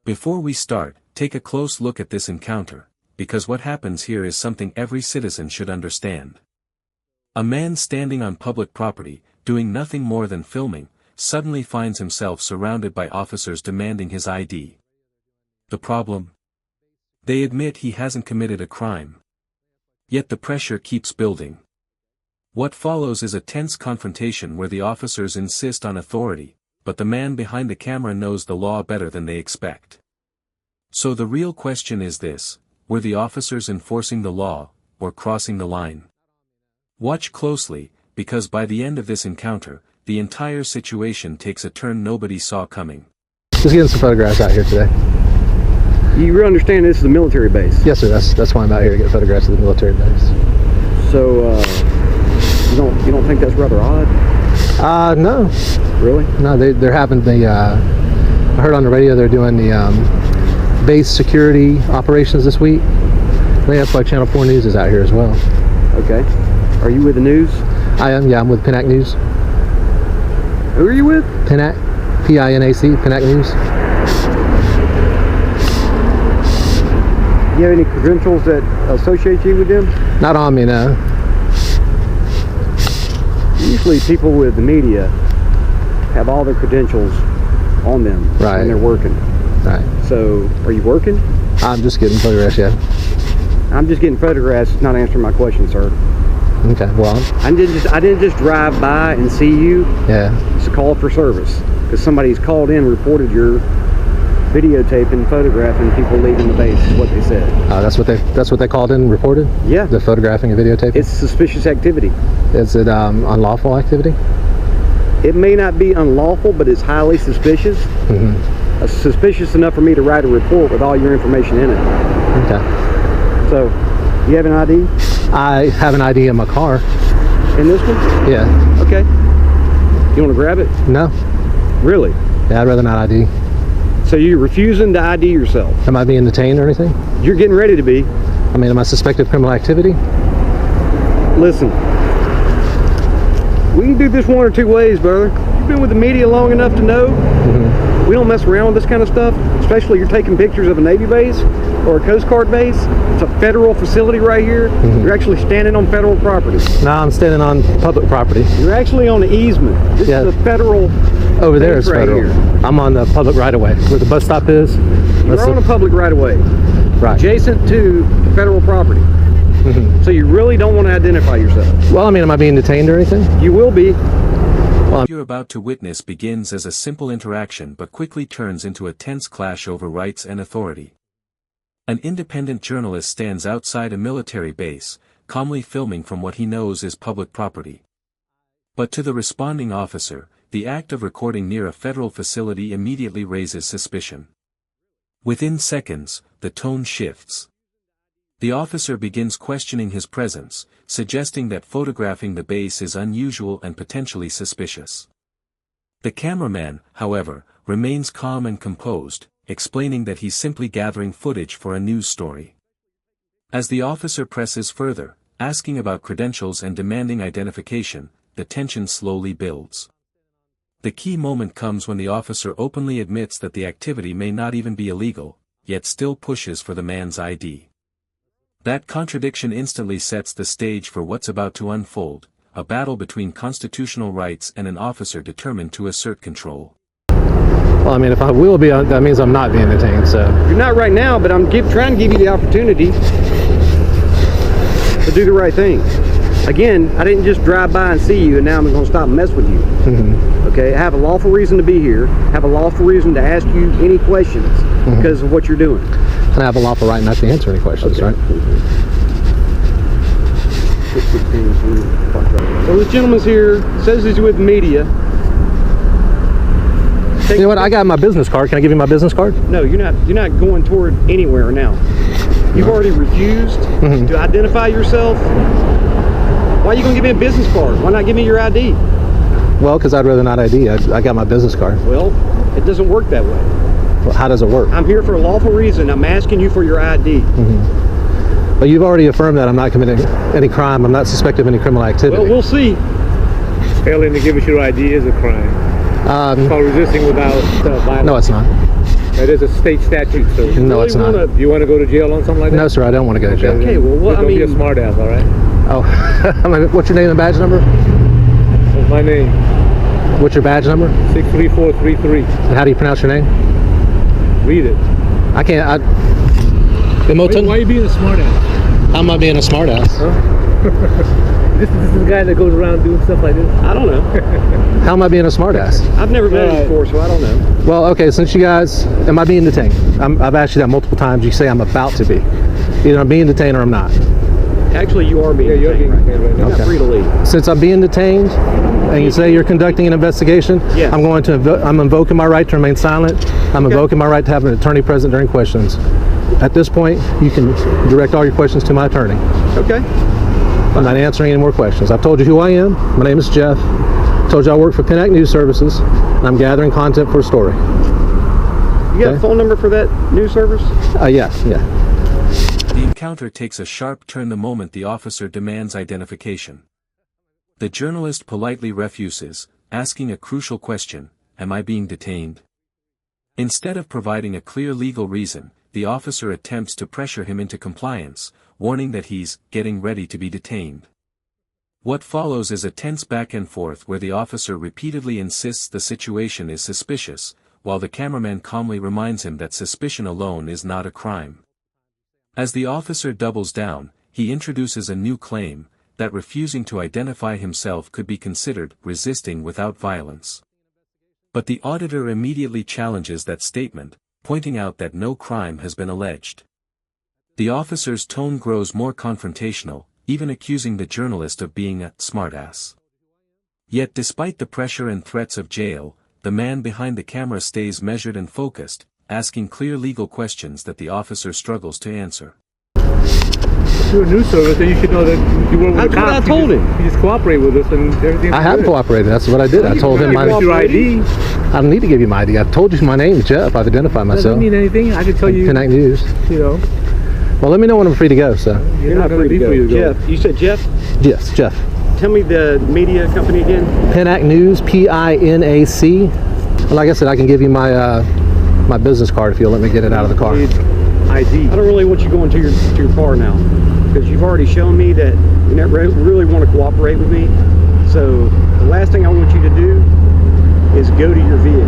Before we start, take a close look at this encounter, because what happens here is something every citizen should understand. A man standing on public property, doing nothing more than filming, suddenly finds himself surrounded by officers demanding his ID. The problem? They admit he hasn't committed a crime. Yet the pressure keeps building. What follows is a tense confrontation where the officers insist on authority, but the man behind the camera knows the law better than they expect. So the real question is this: were the officers enforcing the law, or crossing the line? Watch closely, because by the end of this encounter, the entire situation takes a turn nobody saw coming. Just getting some photographs out here today. You really understand this is a military base? Yes, sir. That's why I'm out here to get photographs of the military base. So, you don't think that's rather odd? No. Really? No, they're having the. I heard on the radio they're doing the base security operations this week. I think that's why Channel 4 News is out here as well. Okay. Are you with the news? I am. Yeah, I'm with Pinac News. Who are you with? Pinac, P-I-N-A-C, Pinac News. Do you have any credentials that associate you with them? Not on me, no. Usually people with the media have all their credentials on them Right. when they're working. Right. So, are you working? I'm just getting photographs, yeah. I'm just getting photographs, not answering my question, sir. Okay, well. I didn't just drive by and see you. Yeah. It's a call for service because somebody's called in and reported your videotaping, photographing people leaving the base is what they said. That's what they called in and reported? Yeah. The photographing and videotaping? It's suspicious activity. Is it unlawful activity? It may not be unlawful, but it's highly suspicious. Mm-hmm. Suspicious enough for me to write a report with all your information in it. Okay. So, you have an ID? I have an ID in my car. In this one? Yeah. Okay. You want to grab it? No. Really? Yeah, I'd rather not ID. So you're refusing to ID yourself? Am I being detained or anything? You're getting ready to be. I mean, am I suspected of criminal activity? Listen, we can do this one or two ways, brother. You've been with the media long enough to know we don't mess around with this kind of stuff, especially you're taking pictures of a Navy base or a Coast Guard base. It's a federal facility right here. You're actually standing on federal property. No, I'm standing on public property. You're actually on the easement. This is a federal. Over there is right federal. Here. I'm on the public right-of-way, where the bus stop is. You're on a public right-of-way, right, adjacent to federal property. So you really don't want to identify yourself. Well, I mean, am I being detained or anything? You will be. What you're about to witness begins as a simple interaction but quickly turns into a tense clash over rights and authority. An independent journalist stands outside a military base, calmly filming from what he knows is public property. But to the responding officer, the act of recording near a federal facility immediately raises suspicion. Within seconds, the tone shifts. The officer begins questioning his presence, suggesting that photographing the base is unusual and potentially suspicious. The cameraman, however, remains calm and composed, explaining that he's simply gathering footage for a news story. As the officer presses further, asking about credentials and demanding identification, the tension slowly builds. The key moment comes when the officer openly admits that the activity may not even be illegal, yet still pushes for the man's ID. That contradiction instantly sets the stage for what's about to unfold, a battle between constitutional rights and an officer determined to assert control. Well, I mean, if I will be, that means I'm not being detained, so. You're not right now, but I'm trying to give you the opportunity to do the right thing. Again, I didn't just drive by and see you and now I'm going to stop and mess with you. Okay, I have a lawful reason to be here, have a lawful reason to ask you any questions because of what you're doing. And I have a lawful right not to answer any questions, right? So this gentleman's here, says he's with the media. You know what, I got my business card. Can I give you my business card? No, you're not going toward anywhere now. You've already refused to identify yourself. Why are you going to give me a business card? Why not give me your ID? Well, because I'd rather not ID. I got my business card. Well, it doesn't work that way. Well, how does it work? I'm here for a lawful reason. I'm asking you for your ID. But you've already affirmed that I'm not committing any crime. I'm not suspected of any criminal activity. Well, we'll see. Failing to give us your ID is a crime. It's called resisting without violence. No, it's not. That is a state statute, sir. No, it's not. Do you want to go to jail on something like that? No, sir, I don't want to go to jail. Okay, well, what, Don't be a smart ass, all right? Oh, what's your name and badge number? That's my name. What's your badge number? 63433. And how do you pronounce your name? Read it. I can't. Why are you being a smart ass? How am I being a smart ass? This is the guy that goes around doing stuff like this. I don't know. How am I being a smart ass? I've never met him before, so I don't know. Well, okay, since you guys, am I being detained? I've asked you that multiple times. You say I'm about to be. Either I'm being detained or I'm not. Actually, you are being detained right now. You're not free to leave. Since I'm being detained, and you say you're conducting an investigation, Yes. I'm invoking my right to remain silent. I'm invoking my right to have an attorney present during questions. At this point, you can direct all your questions to my attorney. Okay. I'm not answering any more questions. I've told you who I am. My name is Jeff. I told you I work for Pennac News Services, and I'm gathering content for a story. You got a phone number for that news service? Yeah. The encounter takes a sharp turn the moment the officer demands identification. The journalist politely refuses, asking a crucial question: am I being detained? Instead of providing a clear legal reason, the officer attempts to pressure him into compliance, warning that he's getting ready to be detained. What follows is a tense back and forth where the officer repeatedly insists the situation is suspicious, while the cameraman calmly reminds him that suspicion alone is not a crime. As the officer doubles down, he introduces a new claim, that refusing to identify himself could be considered resisting without violence. But the auditor immediately challenges that statement, pointing out that no crime has been alleged. The officer's tone grows more confrontational, even accusing the journalist of being a smartass. Yet despite the pressure and threats of jail, the man behind the camera stays measured and focused, asking clear legal questions that the officer struggles to answer. If you're a news service, then you should know that you work with That's the what cops. I told him. You just cooperate with us and everything. I have cooperated. That's what I did. I told him What's your ID? I don't need to give you my ID. I've told you my name, Jeff. I've identified myself. Doesn't mean anything. I can tell you. Pennac News. You know. Well, let me know when I'm free to go, so. You're not free to go. Jeff, you said Jeff? Yes, Jeff. Tell me the media company again. Pennac News, PINAC. Like I said, I can give you my my business card if you'll let me get it out of the car. ID. I don't really want you going to your car now, because you've already shown me that you never really want to cooperate with me. So the last thing I want you to do is go to your vehicle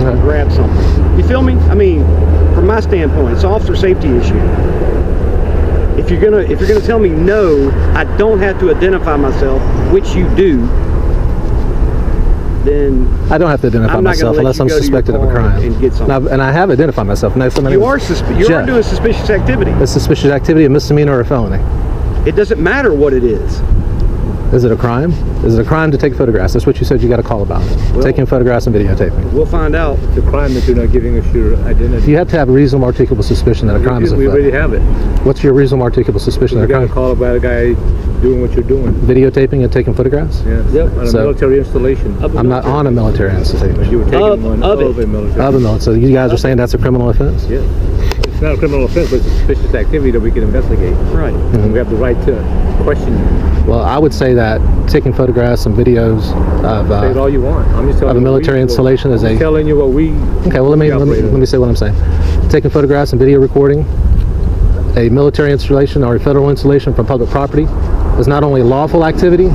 and grab something. You feel me? I mean, from my standpoint, it's an officer safety issue. If you're gonna tell me no, I don't have to identify myself, which you do, then I don't have to identify myself unless I'm suspected of a crime. And I have identified myself. No, you are doing suspicious activity. It's suspicious activity, a misdemeanor or a felony. It doesn't matter what it is. Is it a crime? Is it a crime to take photographs? That's what you said you got a call about. Well, taking photographs and videotaping. We'll find out. It's a crime that you're not giving us your identity. You have to have a reasonable articulable suspicion that a crime is afoot. We already have it. What's your reasonable articulable suspicion that a crime? You got a call about a guy doing what you're doing. Videotaping and taking photographs? Yes. Yep. On a military installation. I'm not on a military installation. You were taking one of a military. Of a military. So you guys are saying that's a criminal offense? Yeah. It's not a criminal offense, but it's a suspicious activity that we can investigate. Right. And we have the right to question you. Well, I would say that taking photographs and videos of say it all you want. I'm just telling a military installation is I'm telling you what we. Okay. Well, let me say what I'm saying. Taking photographs and video recording a military installation or a federal installation from public property is not only lawful activity,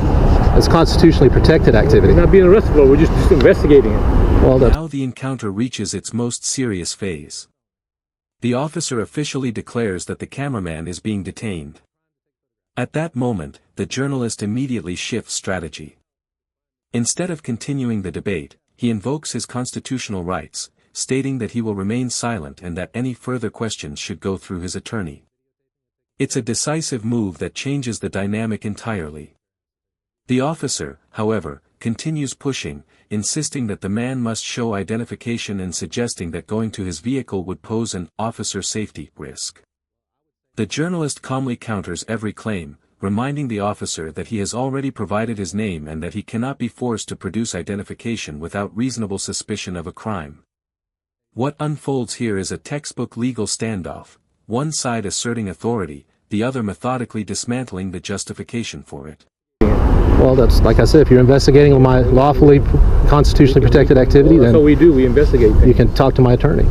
it's constitutionally protected activity. We're not being arrested for. We're just investigating it. Well, now the encounter reaches its most serious phase. The officer officially declares that the cameraman is being detained. At that moment, the journalist immediately shifts strategy. Instead of continuing the debate, he invokes his constitutional rights, stating that he will remain silent and that any further questions should go through his attorney. It's a decisive move that changes the dynamic entirely. The officer, however, continues pushing, insisting that the man must show identification and suggesting that going to his vehicle would pose an officer safety risk. The journalist calmly counters every claim, reminding the officer that he has already provided his name and that he cannot be forced to produce identification without reasonable suspicion of a crime. What unfolds here is a textbook legal standoff, one side asserting authority, the other methodically dismantling the justification for it. Well, that's like I said, if you're investigating my lawfully, constitutionally protected activity, then that's what we do. We investigate things. You can talk to my attorney.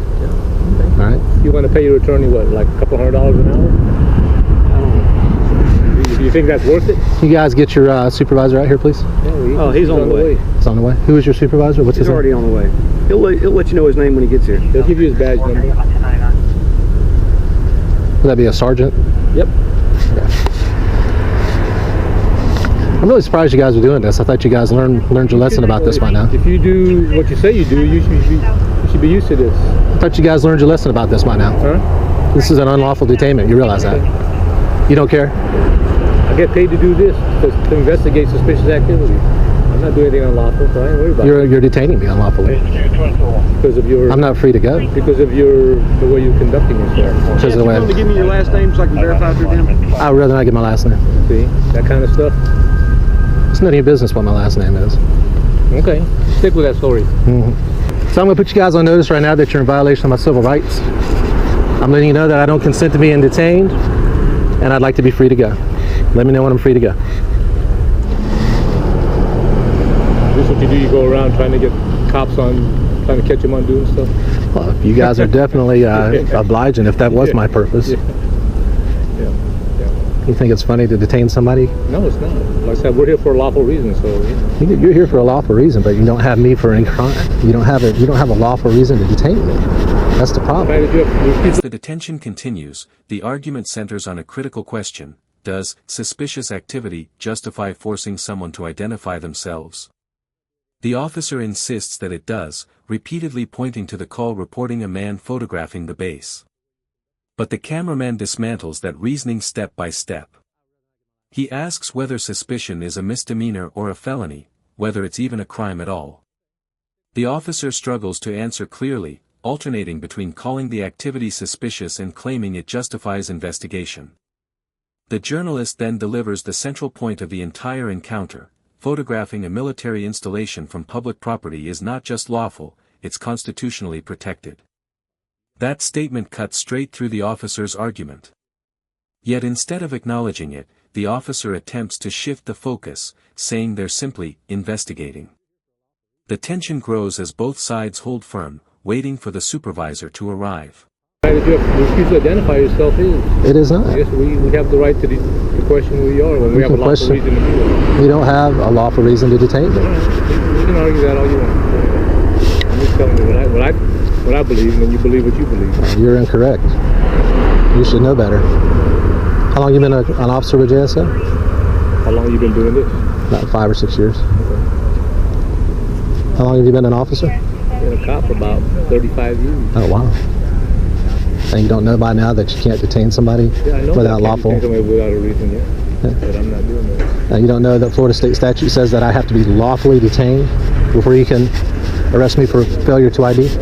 gonna pay your attorney what, like a couple $100 an hour? Do you think that's worth it? You guys get your supervisor out here, please. Oh, he's on the way. He's on the way. Who is your supervisor? What's his He's name? already on the way. He'll let you know his name when he gets here. He'll give you his badge number. Would that be a sergeant? Yep. Okay. I'm really surprised you guys are doing this. I thought you guys learned your lesson about this by now. If you do what you say you do, you should be used to this. I thought you guys learned your lesson about this by now. Huh? This is an unlawful detainment. You realize that? You don't care? I get paid to do this to investigate suspicious activity. I'm not doing anything unlawful, so I ain't worried about it. You're detaining me unlawfully. Because of your. I'm not free to go. Because of the way you're conducting yourself. Because of the way. You want to give me your last name so I can verify through them? I would rather not get my last name. See, that kind of stuff. It's none of your business what my last name is. Okay, stick with that story. So I'm going to put you guys on notice right now that you're in violation of my civil rights. I'm letting you know that I don't consent to being detained, and I'd like to be free to go. Let me know when I'm free to go. This is what you do, you go around trying to get cops trying to catch them on doing stuff? Well, you guys are definitely obliging if that was my purpose. Yeah. You think it's funny to detain somebody? No, it's not. Like I said, we're here for a lawful reason, so You're here for a lawful reason, but you don't have me for any crime. You don't have a lawful reason to detain me. That's the problem. As the detention continues, the argument centers on a critical question: does suspicious activity justify forcing someone to identify themselves? The officer insists that it does, repeatedly pointing to the call reporting a man photographing the base. But the cameraman dismantles that reasoning step by step. He asks whether suspicion is a misdemeanor or a felony, whether it's even a crime at all. The officer struggles to answer clearly, alternating between calling the activity suspicious and claiming it justifies investigation. The journalist then delivers the central point of the entire encounter: photographing a military installation from public property is not just lawful, it's constitutionally protected. That statement cuts straight through the officer's argument. Yet instead of acknowledging it, the officer attempts to shift the focus, saying they're simply investigating. The tension grows as both sides hold firm, waiting for the supervisor to arrive. That you refuse to identify yourself is. It is not. Yes, we have the right to question who we are when we have a lawful reason to do it. We don't have a lawful reason to detain me. You can argue that all you want. I'm just telling you what I believe, and then you believe what you believe. You're incorrect. You should know better. How long have you been an officer with JSO? How long have you been doing this? About 5 or 6 years. Okay. How long have you been an officer? Been a cop for about 35 years. Oh, wow. And you don't know by now that you can't detain somebody without lawful? I can't detain somebody without a reason yet. But I'm not doing that. You don't know that Florida state statute says that I have to be lawfully detained before you can arrest me for failure to ID? So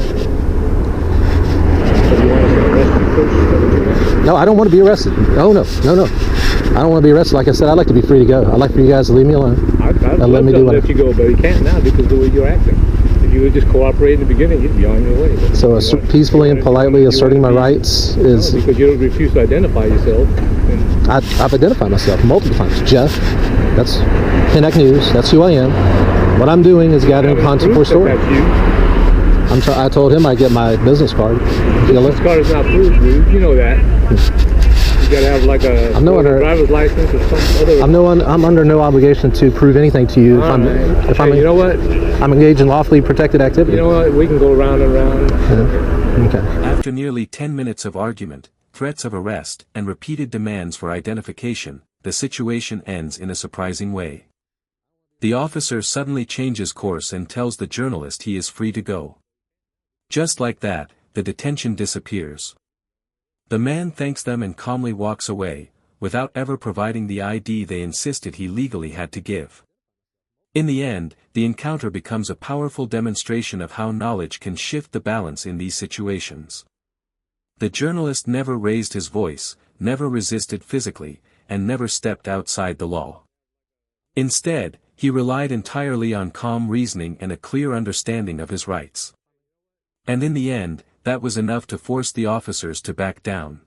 you want us to arrest you first? No, I don't want to be arrested. Oh, no. I don't want to be arrested. Like I said, I'd like to be free to go. I'd like for you guys to leave me alone. I'd and let me do let you go, but you can't now because of the way you're acting. If you would just cooperate in the beginning, you'd be on your way. So peacefully and politely asserting my rights is... No, because you refuse to identify yourself. I've identified myself multiple times. Jeff, that's Pinnack News. That's who I am. What I'm doing is gathering content for a story. I told him I'd get my business card. Business card is not proof, dude. You know that. You gotta have like a driver's license or some other. I'm under no obligation to prove anything to you. You know what? I'm engaged in lawfully protected activity. You know what? We can go round and round. Yeah. Okay. After nearly 10 minutes of argument, threats of arrest, and repeated demands for identification, the situation ends in a surprising way. The officer suddenly changes course and tells the journalist he is free to go. Just like that, the detention disappears. The man thanks them and calmly walks away, without ever providing the ID they insisted he legally had to give. In the end, the encounter becomes a powerful demonstration of how knowledge can shift the balance in these situations. The journalist never raised his voice, never resisted physically, and never stepped outside the law. Instead, he relied entirely on calm reasoning and a clear understanding of his rights. And in the end, that was enough to force the officers to back down.